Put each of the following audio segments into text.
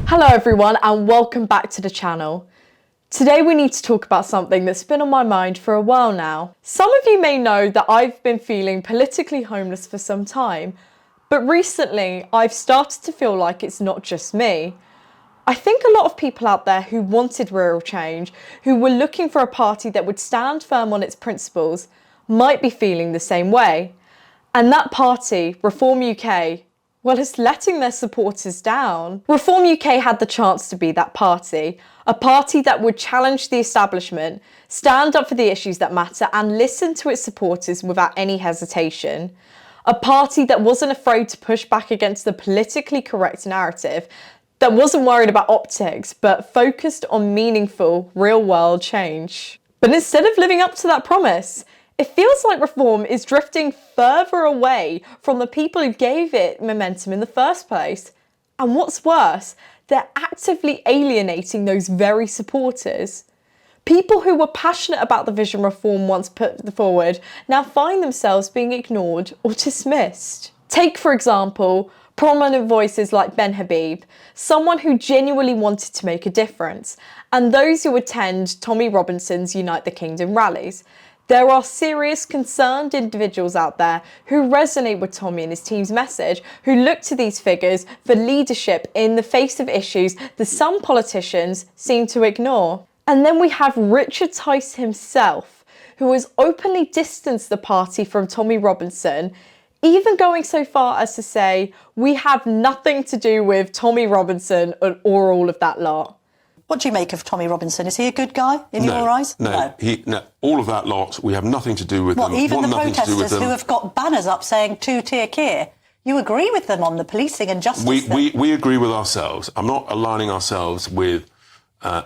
Hello everyone and welcome back to the channel. Today we need to talk about something that's been on my mind for a while now. Some of you may know that I've been feeling politically homeless for some time, but recently I've started to feel like it's not just me. I think a lot of people out there who wanted real change, who were looking for a party that would stand firm on its principles, might be feeling the same way. And that party, Reform UK, well, it's letting their supporters down. Reform UK had the chance to be that party, a party that would challenge the establishment, stand up for the issues that matter and listen to its supporters without any hesitation. A party that wasn't afraid to push back against the politically correct narrative, that wasn't worried about optics, but focused on meaningful, real-world change. But instead of living up to that promise, it feels like Reform is drifting further away from the people who gave it momentum in the first place. And what's worse, they're actively alienating those very supporters. People who were passionate about the vision Reform once put forward now find themselves being ignored or dismissed. Take, for example, prominent voices like Ben Habib, someone who genuinely wanted to make a difference, and those who attend Tommy Robinson's Unite the Kingdom rallies. There are serious, concerned individuals out there who resonate with Tommy and his team's message, who look to these figures for leadership in the face of issues that some politicians seem to ignore. And then we have Richard Tice himself, who has openly distanced the party from Tommy Robinson, even going so far as to say, we have nothing to do with Tommy Robinson or all of that lot. What do you make of Tommy Robinson? Is he a good guy in your eyes? No. All of that lot, we have nothing to do with them. Even the protesters who have got banners up saying two-tier Keir, you agree with them on the policing and justice? We agree with ourselves. I'm not aligning ourselves with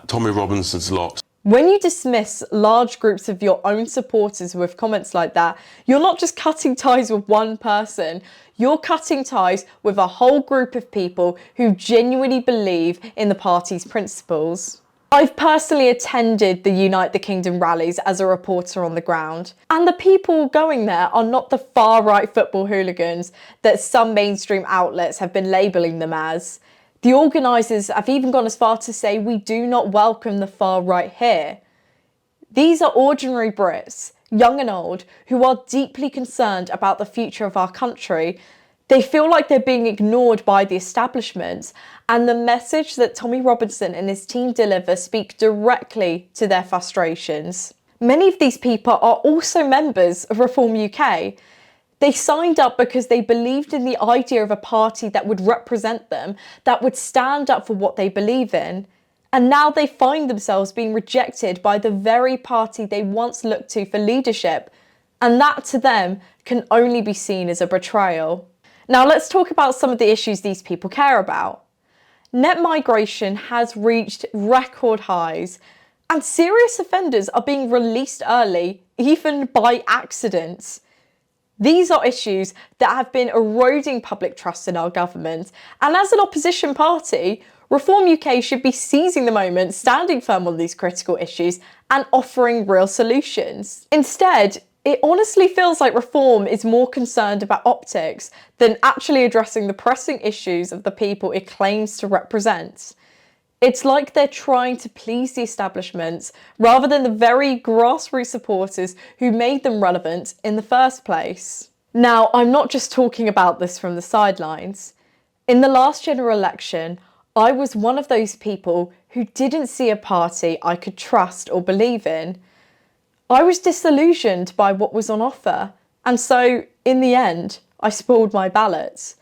Tommy Robinson's lot. When you dismiss large groups of your own supporters with comments like that, you're not just cutting ties with one person, you're cutting ties with a whole group of people who genuinely believe in the party's principles. I've personally attended the Unite the Kingdom rallies as a reporter on the ground, and the people going there are not the far-right football hooligans that some mainstream outlets have been labelling them as. The organisers have even gone as far to say we do not welcome the far right here. These are ordinary Brits, young and old, who are deeply concerned about the future of our country. They feel like they're being ignored by the establishment, and the message that Tommy Robinson and his team deliver speak directly to their frustrations. Many of these people are also members of Reform UK. They signed up because they believed in the idea of a party that would represent them, that would stand up for what they believe in. And now they find themselves being rejected by the very party they once looked to for leadership. And that to them can only be seen as a betrayal. Now let's talk about some of the issues these people care about. Net migration has reached record highs, and serious offenders are being released early, even by accident. These are issues that have been eroding public trust in our government, and as an opposition party, Reform UK should be seizing the moment, standing firm on these critical issues and offering real solutions. Instead, it honestly feels like Reform is more concerned about optics than actually addressing the pressing issues of the people it claims to represent. It's like they're trying to please the establishment rather than the very grassroots supporters who made them relevant in the first place. Now, I'm not just talking about this from the sidelines. In the last general election, I was one of those people who didn't see a party I could trust or believe in. I was disillusioned by what was on offer, and so, in the end, I spoiled my ballot.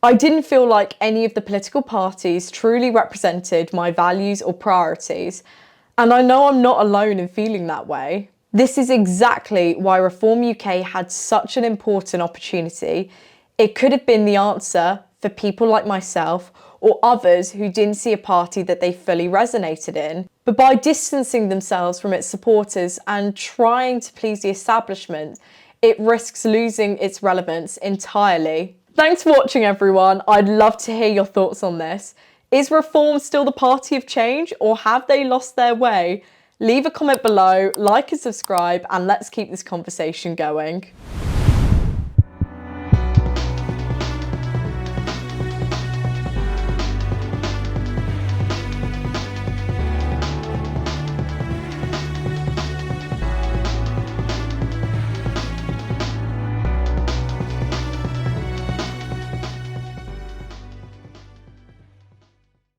I didn't feel like any of the political parties truly represented my values or priorities, and I know I'm not alone in feeling that way. This is exactly why Reform UK had such an important opportunity. It could have been the answer for people like myself or others who didn't see a party that they fully resonated in. But by distancing themselves from its supporters and trying to please the establishment, it risks losing its relevance entirely. Thanks for watching everyone. I'd love to hear your thoughts on this. Is Reform still the party of change, or have they lost their way? Leave a comment below, like and subscribe, and let's keep this conversation going.